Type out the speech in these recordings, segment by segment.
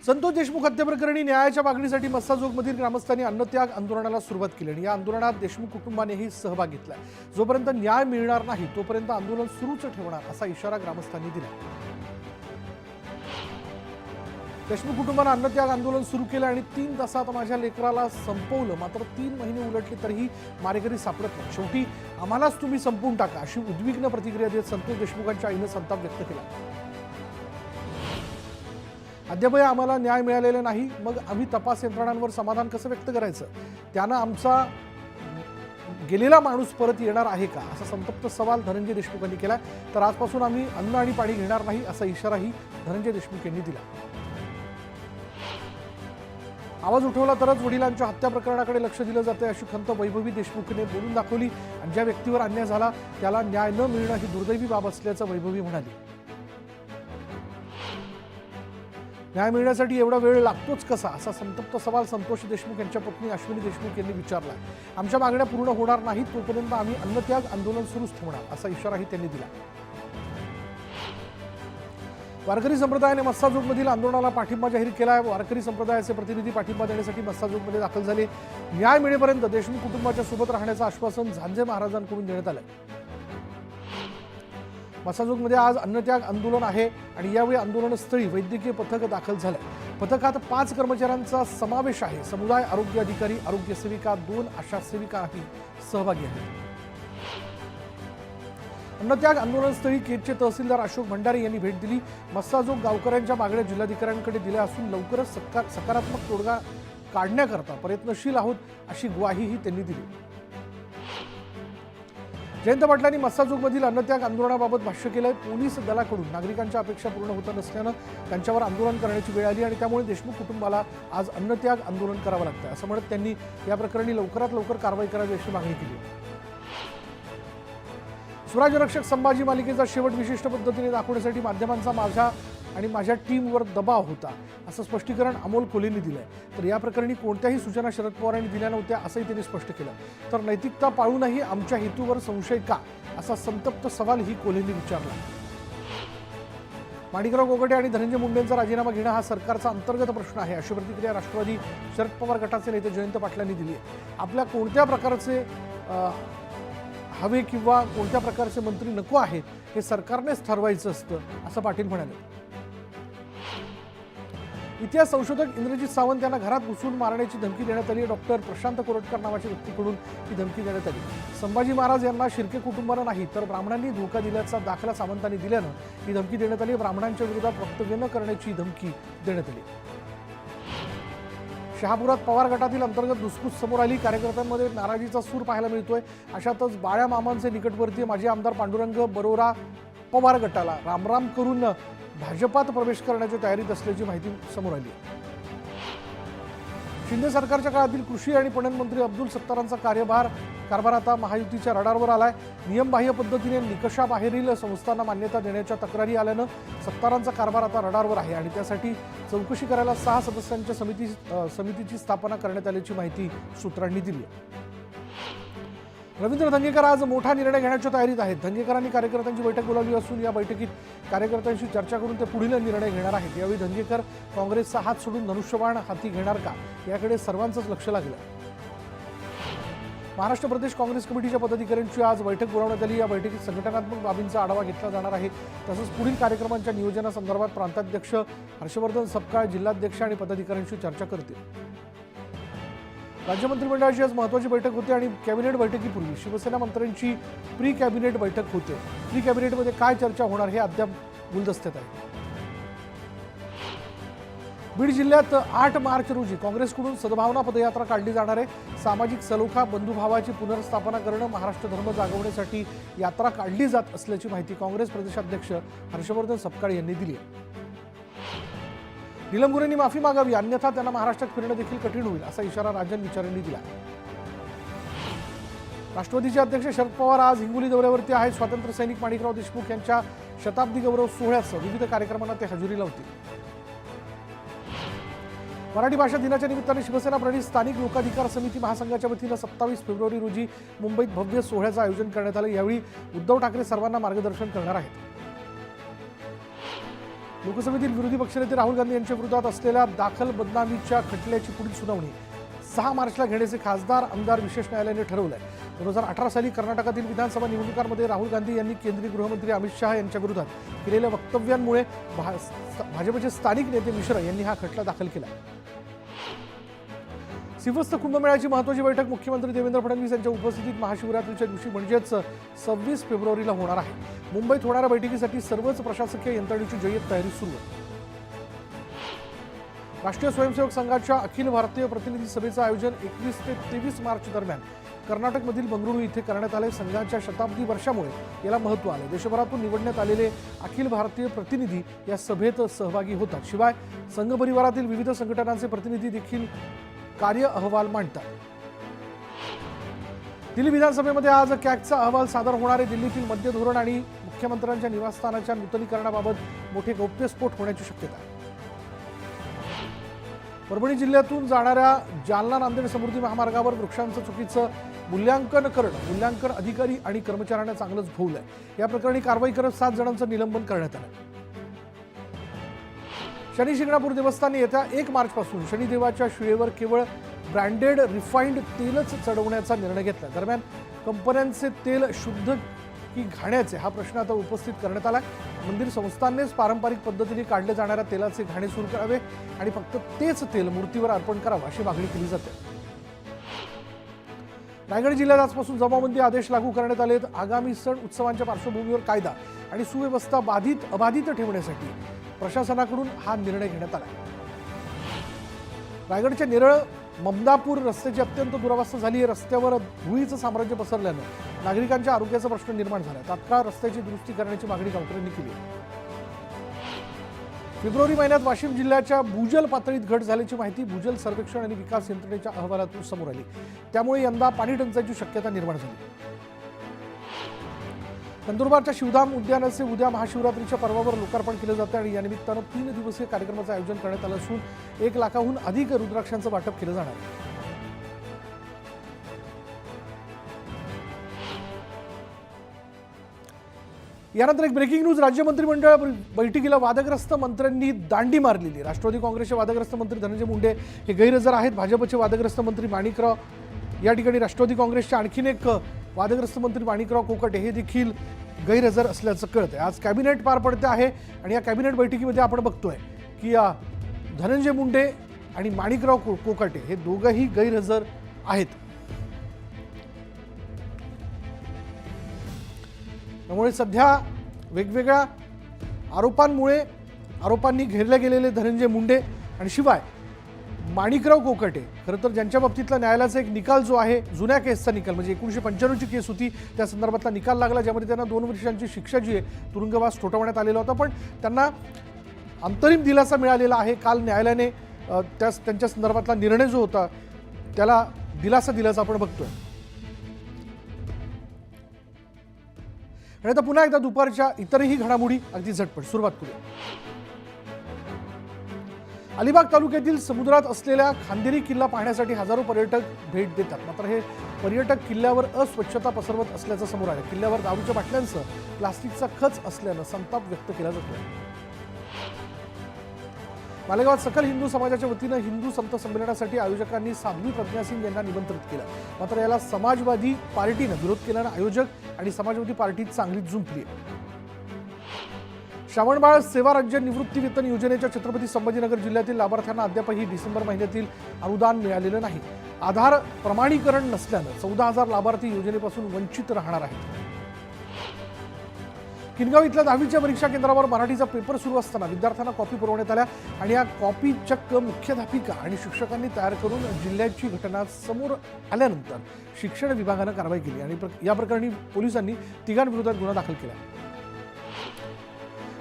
संतोष देशमुख हत्येप्रकरणी न्यायाच्या मागणीसाठी मस्साजोगमधील ग्रामस्थांनी अन्नत्याग आंदोलनाला सुरुवात केली आणि या आंदोलनात देशमुख कुटुंबानेही सहभाग घेतला। जोपर्यंत न्याय मिळणार नाही तोपर्यंत आंदोलन सुरूच ठेवणार असा इशारा ग्रामस्थांनी दिला। देशमुख कुटुंबाने अन्नत्याग आंदोलन सुरू केले आणि 3 तासात माझ्या लेकराला संपवलं, मात्र 3 महिने उलटले तरीही मारेकरी सापडत नाही। शेवटी आम्हालाच तुम्ही संपवून टाका अशी उद्विग्न प्रतिक्रिया देत संतोष देशमुखांच्या आईने संताप व्यक्त केला। अद्यापही आम्हाला न्याय मिळालेला नाही, मग आम्ही तपास यंत्रणांवर समाधान कसं व्यक्त करायचं? त्यानं आमचा गेलेला माणूस परत येणार आहे का असा संतप्त सवाल धनंजय देशमुख यांनी केला। तर आजपासून आम्ही अन्न आणि पाणी घेणार नाही असा इशाराही धनंजय देशमुख यांनी दिला। आवाज उठवला तरच वडिलांच्या हत्या प्रकरणाकडे लक्ष दिलं जाते अशी खंत वैभवी देशमुखने बोलून दाखवली आणि ज्या व्यक्तीवर अन्याय झाला त्याला न्याय न मिळणं ही दुर्दैवी बाब असल्याचं वैभवी म्हणाली। न्याय मिळण्यासाठी एवढा वेळ लागतोच कसा असा संतप्त सवाल संतोष देशमुख यांच्या पत्नी अश्विनी देशमुख यांनी विचारला। आमच्या मागण्या पूर्ण होणार नाहीत तोपर्यंत आम्ही अन्नत्याग आंदोलन सुरूच ठेवणार असा इशाराही त्यांनी दिला। वारकरी संप्रदायाने मस्साजोगमधील आंदोलनाला पाठिंबा जाहीर केला आहे। वारकरी संप्रदायाचे प्रतिनिधी पाठिंबा देण्यासाठी मस्साजोगमध्ये दाखल झाले। न्याय मिळेपर्यंत देशमुख कुटुंबाच्या सोबत राहण्याचं आश्वासन झांजे महाराजांकडून देण्यात आलं। मस्साजोगमध्ये आज अन्नत्याग आंदोलन आहे आणि यावेळी आंदोलनस्थळी वैद्यकीय पथक दाखल झालंय। पथकात 5 कर्मचाऱ्यांचा समावेश आहे। समुदाय आरोग्य अधिकारी, आरोग्य सेविका, 2 आशा सेविकाही सहभागी आहेत। अन्नत्याग आंदोलनस्थळी केजचे तहसीलदार अशोक भंडारे यांनी भेट दिली। मस्साजोग गावकऱ्यांच्या मागण्या जिल्हाधिकाऱ्यांकडे दिल्या असून लवकरच सकारात्मक तोडगा काढण्याकरता प्रयत्नशील आहोत अशी ग्वाहीही त्यांनी दिली। जयंत पाटलांनी मस्साजोगमधील अन्नत्याग आंदोलनाबाबत भाष्य केलंय। पोलीस दलाकडून नागरिकांच्या अपेक्षा पूर्ण होत नसल्यानं त्यांच्यावर आंदोलन करण्याची वेळ आली आणि त्यामुळे देशमुख कुटुंबाला आज अन्नत्याग आंदोलन करावं लागतं असं म्हणत त्यांनी या प्रकरणी लवकरात लवकर कारवाई करावी अशी मागणी केली। स्वराज्यरक्षक संभाजी मालिकेचा शेवट विशिष्ट पद्धतीने दाखवण्यासाठी माध्यमांचा माझ्या टीमवर दबाव होता असं स्पष्टीकरण अमोल कोल्हेंनी दिलंय। तर या प्रकरणी कोणत्याही सूचना शरद पवार यांनी दिल्या नव्हत्या असंही त्यांनी स्पष्ट केलं। तर नैतिकता पाळूनही आमच्या हेतूवर संशय का असा संतप्त सवालही कोल्हेंनी विचारला। माणिकराव गोगटे आणि धनंजय मुंडेंचा राजीनामा घेणं हा सरकारचा अंतर्गत प्रश्न आहे अशी प्रतिक्रिया राष्ट्रवादी शरद पवार गटाचे नेते जयंत पाटलांनी दिली आहे। आपल्या कोणत्या प्रकारचे हवे किंवा कोणत्या प्रकारचे मंत्री नको आहेत हे सरकारनेच ठरवायचं असतं असं पाटील म्हणाले। इतिहास संशोधक इंद्रजित सावंत यांना घरात घुसून मारण्याची धमकी देण्यात आली। डॉक्टर प्रशांत कोरटकर नावाच्या व्यक्तीकडून ही धमकी देण्यात आली। संभाजी महाराज यांना शिर्के कुटुंबानं नाही तर ब्राह्मणांनी धोका दिल्याचा दाखला सावंतांनी दिल्यानं ही धमकी देण्यात आली। ब्राह्मणांच्या विरोधात वक्तव्य न करण्याची धमकी देण्यात आली। शहापुरात पवार गटातील अंतर्गत धुसफूस समोर आली। कार्यकर्त्यांमध्ये नाराजीचा सूर पाहायला मिळतोय। अशातच बाळ्या मामांचे निकटवर्तीय माजी आमदार पांडुरंग बरोरा पवार गटाला रामराम करून भाजपात प्रवेश करण्याची तयारीत असल्याची माहिती समोर आली। शिंदे सरकारच्या काळातील कृषी आणि पणन मंत्री अब्दुल सत्तारांचा कारभार आता महायुतीच्या रडारवर आलाय। नियमबाह्य पद्धतीने निकषाबाहेरील संस्थांना मान्यता देण्याच्या तक्रारी आल्यानं सत्तारांचा कारभार आता रडारवर आहे आणि त्यासाठी चौकशी करायला 6 सदस्यांच्या समितीची स्थापना करण्यात आल्याची माहिती सूत्रांनी दिली। रवींद्र धंगेकर आज मोठा निर्णय घेण्याच्या तयारीत आहेत। धंगेकरांनी कार्यकर्त्यांची बैठक बोलावली असून या बैठकीत कार्यकर्त्यांशी चर्चा करून ते पुढील निर्णय घेणार आहेत। यावेळी धंगेकर काँग्रेसचा हात सोडून धनुष्यबाण हाती घेणार का याकडे सर्वांचंच लक्ष लागलं। महाराष्ट्र प्रदेश काँग्रेस कमिटीच्या पदाधिकाऱ्यांची आज बैठक बोलावण्यात आली। या बैठकीत संघटनात्मक बाबींचा आढावा घेतला जाणार आहे। तसंच पुढील कार्यक्रमांच्या नियोजनासंदर्भात प्रांताध्यक्ष हर्षवर्धन सपकाळ जिल्हाध्यक्ष आणि पदाधिकाऱ्यांशी चर्चा करतील। राज्य मंत्रिमंडळाची आज महत्त्वाची बैठक होते आणि कॅबिनेट बैठकीपूर्वी शिवसेना मंत्र्यांची प्री कॅबिनेट बैठक होते। प्री कॅबिनेटमध्ये काय चर्चा होणार हे अद्याप गुलदस्त्यात आहे। बीड जिल्ह्यात 8 मार्च रोजी काँग्रेसकडून सद्भावना पदयात्रा काढली जाणार आहे। सामाजिक सलोखा बंधुभावाची पुनर्स्थापना करणं, महाराष्ट्र धर्म जागवण्यासाठी यात्रा काढली जात असल्याची माहिती काँग्रेस प्रदेशाध्यक्ष हर्षवर्धन सपकाळ यांनी दिली आहे। नीलम गोऱ्हेंनी माफी मागावी अन्यथा त्यांना महाराष्ट्रात फिरणं देखील कठीण होईल असा इशारा राजन विचारेंनी दिला। राष्ट्रवादीचे अध्यक्ष शरद पवार आज हिंगोली दौऱ्यावरती आहेत। स्वातंत्र्य सैनिक माणिकराव देशमुख यांच्या शताब्दी गौरव सोहळ्यासह विविध कार्यक्रमांना ते हजेरी लावतील। मराठी भाषा दिनाच्या निमित्ताने शिवसेना प्रणित स्थानिक लोकाधिकार समिती महासंघाच्या वतीनं 27 फेब्रुवारी रोजी मुंबईत भव्य सोहळ्याचं आयोजन करण्यात आलं। यावेळी उद्धव ठाकरे सर्वांना मार्गदर्शन करणार आहेत। लोकसभेतील विरोधी पक्षनेते राहुल गांधी यांच्या विरोधात असलेल्या दाखल बदनामीच्या खटल्याची पुढील सुनावणी 6 मार्चला घेण्याचे खासदार आमदार विशेष न्यायालयाने ठरवलं आहे। 2018 साली कर्नाटकातील विधानसभा निवडणुकांमध्ये राहुल गांधी यांनी केंद्रीय गृहमंत्री अमित शहा यांच्या विरोधात केलेल्या वक्तव्यांमुळे भाजपचे स्थानिक नेते मिश्रा यांनी हा खटला दाखल केला। श्रीवत्स कुंभमेळ्याची महत्त्वाची बैठक मुख्यमंत्री देवेंद्र फडणवीस यांच्या उपस्थितीत महाशिवरात्रीच्या दिवशी म्हणजेच 26 फेब्रुवारीला होणार आहे। मुंबईत होणाऱ्या बैठकीसाठी सर्वच प्रशासकीय यंत्रणेची जय्यत तयारी सुरू आहे। राष्ट्रीय स्वयंसेवक संघाच्या अखिल भारतीय प्रतिनिधी सभेचं आयोजन 21 ते 23 मार्च दरम्यान कर्नाटकमधील बंगळुरू इथे करण्यात आले। संघाच्या शताब्दी वर्षामुळे याला महत्त्व आले। देशभरातून निवडण्यात आलेले अखिल भारतीय प्रतिनिधी या सभेत सहभागी होतात। शिवाय संघ परिवारातील विविध संघटनांचे प्रतिनिधी देखील कार्य अहवाल मांडतात। दिल्ली विधानसभेमध्ये आज कॅगचा अहवाल सादर होणार आहे। दिल्लीतील मद्य धोरण आणि मुख्यमंत्र्यांच्या निवासस्थानाच्या नूतनीकरणाबाबत मोठे गौप्यस्फोट होण्याची शक्यता आहे। परभणी जिल्ह्यातून जाणाऱ्या जालना नांदेड समृद्धी महामार्गावर वृक्षांचं चुकीचं मूल्यांकन करणं मूल्यांकन अधिकारी आणि कर्मचाऱ्यांना चांगलंच भोवलंय। या प्रकरणी कारवाई करत 7 जणांचं निलंबन करण्यात आलं। शनी शिंगणापूर देवस्थानने येत्या 1 मार्चपासून शनिदेवाच्या शिळेवर केवळ ब्रँडेड रिफाइंड तेलच चढवण्याचा निर्णय घेतला। दरम्यान कंपन्यांचे तेल शुद्ध की घाण्याचे हा प्रश्न आता उपस्थित करण्यात आला। मंदिर संस्थांनीच पारंपरिक पद्धतीने काढले जाणाऱ्या तेलाचे घाणे सुरू करावे आणि फक्त तेच तेल मूर्तीवर अर्पण करावं अशी मागणी केली जाते। रायगड जिल्ह्यात आजपासून जमावबंदी आदेश लागू करण्यात आले। आगामी सण उत्सवांच्या पार्श्वभूमीवर कायदा आणि सुव्यवस्था अबाधित ठेवण्यासाठी प्रशासनाकडून हा निर्णय घेण्यात आला। रायगडच्या नेरळ ममदापूर रस्त्याची अत्यंत दुरावस्था झाली आहे। रस्त्यावर धुळीचं साम्राज्य पसरल्यानं नागरिकांच्या आरोग्याचा प्रश्न निर्माण झाला। तात्काळ रस्त्याची दुरुस्ती करण्याची मागणी गावकऱ्यांनी केली। फेब्रुवारी महिन्यात वाशिम जिल्ह्याच्या भूजल पातळीत घट झाल्याची माहिती भूजल सर्वेक्षण आणि विकास यंत्रणेच्या अहवालातून समोर आली। त्यामुळे यंदा पाणी टंचाईची शक्यता निर्माण झाली। नंदुरबारच्या शिवधाम उद्यानाचे उद्या महाशिवरात्रीच्या पर्वावर लोकार्पण केले जाते आणि या निमित्तानं 3 दिवसीय कार्यक्रमाचं आयोजन करण्यात आलं असून 1 लाखाहून अधिक रुद्राक्षांचं वाटप केलं जाणार आहे। यानंतर एक ब्रेकिंग न्यूज। राज्य मंत्रिमंडळ बैठकीला वादग्रस्त मंत्र्यांनी दांडी मारलेली। राष्ट्रवादी काँग्रेसचे वादग्रस्त मंत्री धनंजय मुंडे हे गैरहजर आहेत। भाजपचे वादग्रस्त मंत्री माणिकराव या ठिकाणी राष्ट्रवादी काँग्रेसचे आणखीन एक वादग्रस्त मंत्री माणिकराव कोकाटे हे देखील गैरहजर असल्याचं कळतंय। आज कॅबिनेट पार पडते आहे आणि या कॅबिनेट बैठकीमध्ये आपण बघतोय की धनंजय मुंडे आणि माणिकराव कोकाटे हे दोघंही गैरहजर आहेत। त्यामुळे सध्या वेगवेगळ्या आरोपांनी घेरले गेलेले धनंजय मुंडे आणि शिवाय माणिकराव कोकाटे खरं तर ज्यांच्या बाबतीतला न्यायालयाचा एक निकाल जो आहे जुन्या केसचा निकाल म्हणजे 1995 ची केस होती त्या संदर्भातला निकाल लागला ज्यामध्ये त्यांना 2 वर्षांची शिक्षा जी आहे तुरुंगवास ठोठावण्यात आलेला होता पण त्यांना अंतरिम दिलासा मिळालेला आहे। काल न्यायालयाने त्यांच्या संदर्भातला निर्णय जो होता त्याला दिलासा दिल्याचं आपण बघतोय। आणि आता पुन्हा एकदा दुपारच्या इतरही घडामोडी अगदी झटपट सुरुवात करूया। अलिबाग तालुक्यातील समुद्रात असलेल्या खांदेरी किल्ला पाहण्यासाठी हजारो पर्यटक भेट देतात। मात्र हे पर्यटक किल्ल्यावर अस्वच्छता पसरवत असल्याचं समोर आलं। किल्ल्यावर दारूच्या बाटल्यांसह प्लास्टिकचा खच असल्यानं संताप व्यक्त केला जातोय। मालेगावात सकल हिंदू समाजाच्या वतीनं हिंदू संत संमेलनासाठी आयोजकांनी साध्वी प्रज्ञा सिंग यांना निमंत्रित केलं। मात्र याला समाजवादी पार्टीनं विरोध केल्यानं आयोजक आणि समाजवादी पार्टी चांगलीच जुंपली आहे। श्रावणबाळ सेवा राज्य निवृत्ती वेतन योजनेच्या छत्रपती संभाजीनगर जिल्ह्यातील लाभार्थ्यांना अद्यापही डिसेंबर महिन्यातील अनुदान मिळालेलं नाही। आधार प्रमाणीकरण नसल्यानं 14,000 लाभार्थी योजनेपासून वंचित राहणार आहेत। किनगाव इथल्या 10वीच्या परीक्षा केंद्रावर मराठीचा पेपर सुरू असताना विद्यार्थ्यांना कॉपी पुरवण्यात आल्या आणि या कॉपी चक्क मुख्याध्यापिका आणि शिक्षकांनी तयार करून जिल्ह्याची घटना समोर आल्यानंतर शिक्षण विभागानं कारवाई केली आणि या प्रकरणी पोलिसांनी 3 विरोधात गुन्हा दाखल केला।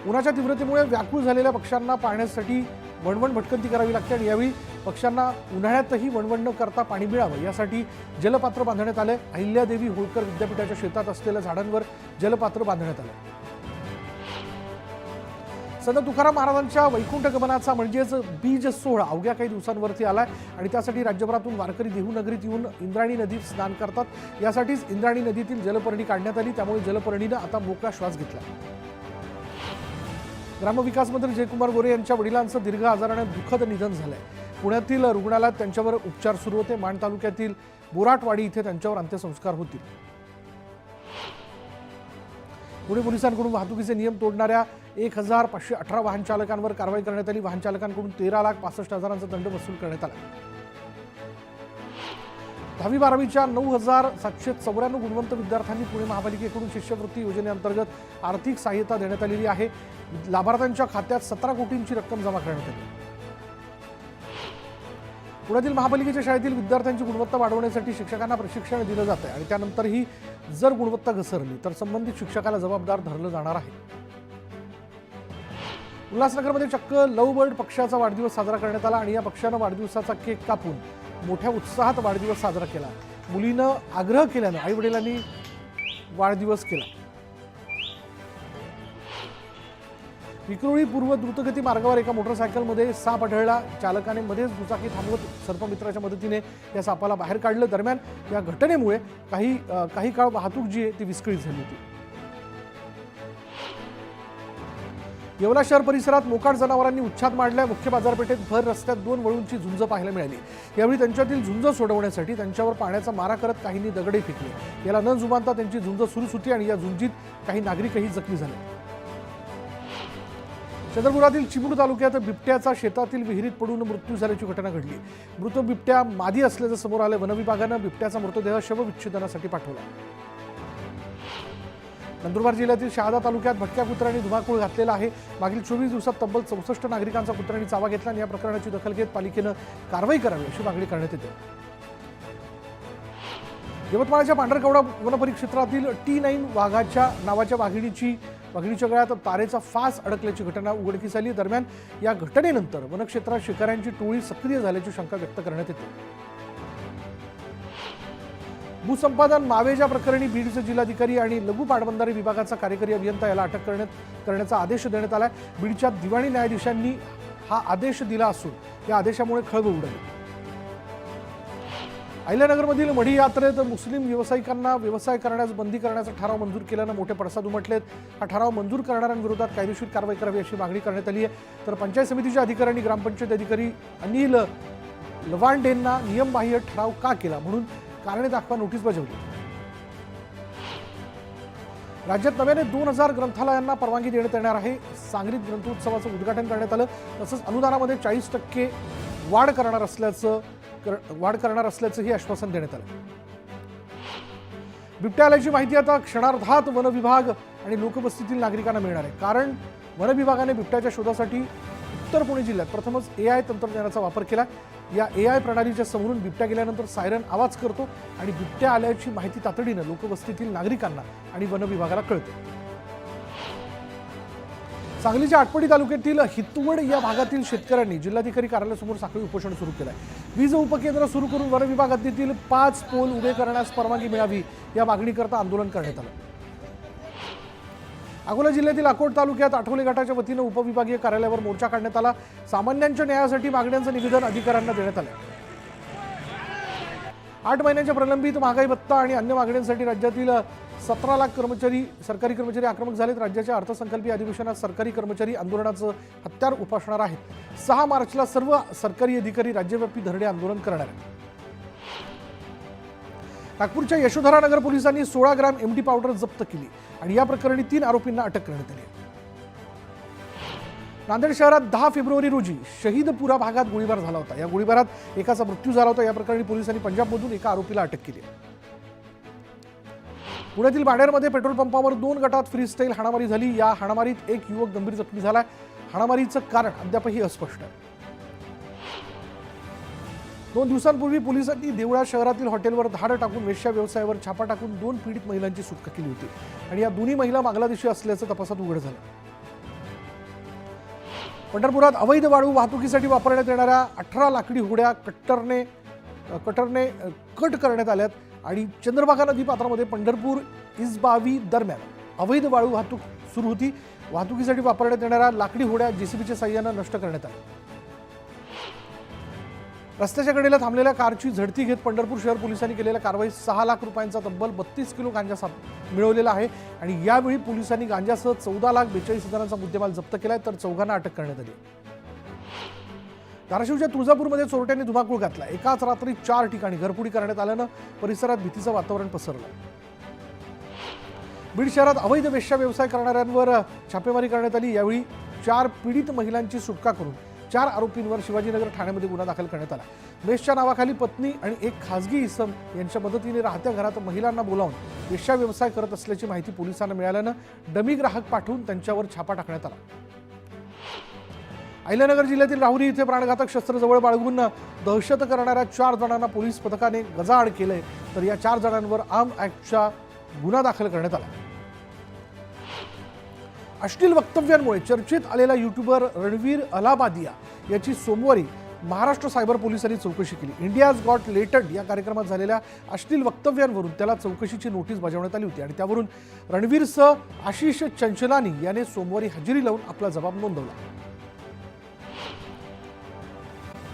उन्हाच्या तीव्रतेमुळे व्याकुळ झालेल्या पक्ष्यांना पाहण्यासाठी वणवण भटकंती करावी लागते आणि यावेळी पक्ष्यांना उन्हाळ्यातही वणवण न करता पाणी मिळावं यासाठी जलपात्र बांधण्यात आले। अहिल्यादेवी होळकर विद्यापीठाच्या शेतात असलेल्या झाडांवर जलपात्र बांधण्यात आले। संत तुकाराम महाराजांच्या वैकुंठ गमनाचा म्हणजेच बीज सोहळा अवघ्या काही दिवसांवरती आलाय आणि त्यासाठी राज्यभरातून वारकरी देहू नगरीत येऊन इंद्रायणी नदीत स्नान करतात। यासाठीच इंद्रायणी नदीतील जलपर्णी काढण्यात आली त्यामुळे जलपर्णीनं आता मोकळा श्वास घेतला। ग्रामविकास मंत्री जयकुमार गोरे यांच्या वडिलांचं दीर्घ आजाराने दुःखद निधन झालंय. पुण्यातील रुग्णालयात त्यांच्यावर उपचार सुरू होते. माण तालुक्यातील बोराटवाडी इथे त्यांच्यावर अंत्यसंस्कार होतील. पुणे पोलिसांकडून वाहतुकीचे नियम तोडणाऱ्या 1518 वाहन चालकांवर कारवाई करण्यात आली. वाहन चालकांकडून 13,65,000चा दंड वसूल करण्यात आला. 10वी-12वीच्या 9,794 गुणवंत विद्यार्थ्यांनी पुणे महापालिकेकडून शिष्यवृत्ती योजनेअंतर्गत आर्थिक सहाय्यता देण्यात आलेली आहे. लाभार्थ्यांच्या खात्यात 17 कोटींची रक्कम जमा करण्यात आली. पुण्यातील महापालिकेच्या शाळेतील विद्यार्थ्यांची गुणवत्ता वाढवण्यासाठी शिक्षकांना प्रशिक्षण दिलं जात आहे आणि त्यानंतरही जर गुणवत्ता घसरली तर संबंधित शिक्षकाला जबाबदार धरलं जाणार आहे. उल्हासनगरमध्ये चक्क लव्ह बर्ड पक्ष्याचा वाढदिवस साजरा करण्यात आला आणि या पक्ष्यानं वाढदिवसाचा केक कापून मोठ्या उत्साहात वाढदिवस साजरा केला. मुलीनं आग्रह केल्यानं आई वडिलांनी वाढदिवस केला. विक्रोळी पूर्व द्रुतगती मार्गावर एका मोटरसायकलमध्ये साप आढळला. चालकाने मध्येच दुचाकी थांबवत सर्पमित्राच्या मदतीने या सापाला बाहेर काढलं. दरम्यान या घटनेमुळे काही काळ वाहतूक जी आहे ती विस्कळीत झाली होती. येवला शहर परिसरात मोकाट जनावरांनी उच्छाद मांडला. मुख्य बाजारपेठेत भर रस्त्यात 2 वळूंची झुंज पाहायला मिळाली. यावेळी त्यांच्यातील झुंज सोडवण्यासाठी त्यांच्यावर पाण्याचा मारा करत काहींनी दगडे फेकले. याला न जुमानता त्यांची झुंज सुरूच होती आणि या झुंजीत काही नागरिकही जखमी झाले. चंद्रपुरातील चिमूड तालुक्यात बिबट्याचा शेतातील विहिरीत पडून मृत्यू झाल्याची घटना घडली. मृत बिबट्या मादी असल्याचं समोर आलं. वनविभागानं बिबट्याचा मृतदेह शवविच्छेदनासाठी पाठवला. नंदुरबार जिल्ह्यातील शहादा तालुक्यात भटक्या कुत्र्यांनी धुमाकूळ घातलेला आहे. मागील 24 दिवसात तब्बल 64 नागरिकांचा कुत्र्यांनी चावा घेतला आणि या प्रकरणाची दखल घेत पालिकेनं कारवाई करावी अशी मागणी करण्यात येते. यवतमाळच्या पांढरकवडा वनपरिक्षेत्रातील T9 वाघाच्या नावाच्या वाघिणीच्या गळ्यात तारेचा फास अडकल्याची घटना उघडकीस आली. दरम्यान या घटनेनंतर वनक्षेत्रात शिकाऱ्यांची टोळी सक्रिय झाल्याची शंका व्यक्त करण्यात येते. भूसंपादन मावेजा प्रकरणी बीडचे जिल्हाधिकारी आणि लघु पाटबंधारे विभागाचा कार्यकारी अभियंता याला अटक करण्याचा आदेश देण्यात आला. बीडच्या दिवाणी न्यायाधीशांनी हा आदेश दिला असून या आदेशामुळे खळबळ उडाली. अहिल्यानगरमधील मढी यात्रेत मुस्लिम व्यावसायिकांना व्यवसाय करण्यास बंदी करण्याचा ठराव मंजूर केल्यानं मोठे पडसाद उमटलेत. हा ठराव मंजूर करणाऱ्यांविरोधात कायदेशीर कारवाई करावी अशी मागणी करण्यात आली आहे. तर पंचायत समितीच्या अधिकाऱ्यांनी ग्रामपंचायत अधिकारी अनिल लवांडेंना नियमबाह्य ठराव का केला म्हणून कारणे दाखवा नोटीस बजावली. राज्यात नव्याने 2000 ग्रंथालयांना परवानगी देण्यात येणार आहे. सांगलीत ग्रंथोत्सवाचं उद्घाटन करण्यात आलं. तसंच अनुदानामध्ये 40% वाढ करणार असल्याचंही आश्वासन देण्यात आलं. बिबट्या आल्याची माहिती आता क्षणार्धात वन विभाग आणि लोकवस्तीतील नागरिकांना मिळणार आहे. कारण वन विभागाने बिबट्याच्या शोधासाठी उत्तर पुणे जिल्ह्यात प्रथमच AI तंत्रज्ञानाचा वापर केला. या AI प्रणालीच्या समोरून बिबट्या गेल्यानंतर सायरन आवाज करतो आणि बिबट्या आल्याची माहिती तातडीनं लोकवस्तीतील नागरिकांना आणि वन विभागाला कळते. सांगलीच्या आटपाडी तालुक्यातील हितवड या भागातील शेतकऱ्यांनी जिल्हाधिकारी कार्यालयासमोर साखळी उपोषण सुरू केलं आहे. वीज उपकेंद्र सुरू करून वन विभाग हद्दीतील 5 पोल उभे करण्यास परवानगी मिळावी या मागणीकरता आंदोलन करण्यात आलं. अकोला जिल्ह्यातील अकोट तालुक्यात आठवले गटाच्या वतीनं उपविभागीय कार्यालयावर मोर्चा काढण्यात आला. सामान्यांच्या न्यायासाठी मागण्यांचं निवेदन अधिकाऱ्यांना देण्यात आलं. 8 महिन्यांच्या प्रलंबित महागाई भत्ता आणि अन्य मागण्यांसाठी राज्यातील 17 लाख सरकारी कर्मचारी आक्रमक झालेत. राज्याच्या अर्थसंकल्पीय अधिवेशनात सरकारी कर्मचारी आंदोलनाचं हत्यार उपासणार आहेत. 6 मार्चला सर्व सरकारी अधिकारी राज्यव्यापी धरणे आंदोलन करणार आहेत. नागपूरच्या यशोधरा नगर पोलिसांनी 16 ग्रॅम MD पावडर जप्त केली आणि या प्रकरणी 3 आरोपींना अटक करण्यात आली. नांदेड शहरात 10 फेब्रुवारी रोजी शहीदपुरा भागात गोळीबार झाला होता. या गोळीबारात एकाचा मृत्यू झाला होता. या प्रकरणी पोलिसांनी पंजाबमधून एका आरोपीला अटक केली. पुण्यातील बाणेरमध्ये पेट्रोल पंपावर 2 गटात फ्रीस्टाईल हाणामारी झाली. या हाणामारीत एक युवक गंभीर जखमी झाला. हाणामारीचं कारण अद्यापही अस्पष्ट आहे. 2 दिवसांपूर्वी पोलिसांनी देवळा शहरातील हॉटेलवर धाड टाकून वेश्या व्यवसायावर छापा टाकून 2 पीडित महिलांची सुटका केली होती आणि या दोन्ही महिला बांगलादेशी असल्याचं तपासात उघड झालं. पंढरपुरात अवैध वाळू वाहतुकीसाठी वापरण्यात येणाऱ्या 18 लाकडी होड्या कटरने कट करण्यात आल्यात आणि चंद्रभागा नदी पात्रामध्ये पंढरपूर इजबावी दरम्यान अवैध वाळू वाहतूक सुरू होती. वाहतुकीसाठी वापरण्यात येणाऱ्या लाकडी होड्या JCBच्या साहाय्यानं नष्ट करण्यात आल्या. रस्त्याच्या कडेला थांबलेल्या कारची झडती घेत पंढरपूर शहर पोलिसांनी केलेल्या कारवाईत 6 लाख रुपयांचा तब्बल 32 किलो गांजा मिळवलेला आहे आणि यावेळी पोलिसांनी गांजासह 14,42,000चा मुद्देमाल जप्त केलाय, तर 4 अटक करण्यात आली. धाराशिवच्या तुळजापूरमध्ये चोरट्यांनी धुमाकूळ घातला. एकाच रात्री 4 ठिकाणी घरफोडी करण्यात आल्यानं परिसरात भीतीचं वातावरण पसरलं. बीड शहरात अवैध वेश्या व्यवसाय करणाऱ्यांवर छापेमारी करण्यात आली. यावेळी 4 पीडित महिलांची सुटका करून 4 आरोपींवर शिवाजीनगर ठाण्यामध्ये गुन्हा दाखल करण्यात आला. वेश्या नावाखाली पत्नी आणि एक खासगी इसम यांच्या मदतीने राहत्या घरात महिलांना बोलावून वेश्या व्यवसाय करत असल्याची माहिती पोलिसांना मिळाल्यानं डमी ग्राहक पाठवून त्यांच्यावर छापा टाकण्यात आला. अहिल्यानगर जिल्ह्यातील राहुरी इथे प्राणघातक शस्त्र जवळ बाळगून दहशत करणाऱ्या 4 जणांना पोलीस पथकाने गजाआड केलंय, तर या 4 जणांवर आर्म ऍक्टचा गुन्हा दाखल करण्यात आला. अश्लील वक्तव्यांमुळे चर्चेत आलेला युट्यूबर रणवीर अलाहाबादिया याची सोमवारी महाराष्ट्र सायबर पोलिसांनी चौकशी केली. इंडियाज गॉट लेटेड या कार्यक्रमात झालेल्या अश्लील वक्तव्यांवरून त्याला चौकशीची नोटीस बजावण्यात आली होती आणि त्यावरून रणवीरसह आशिष चंचलानी याने सोमवारी हजेरी लावून आपला जबाब नोंदवला.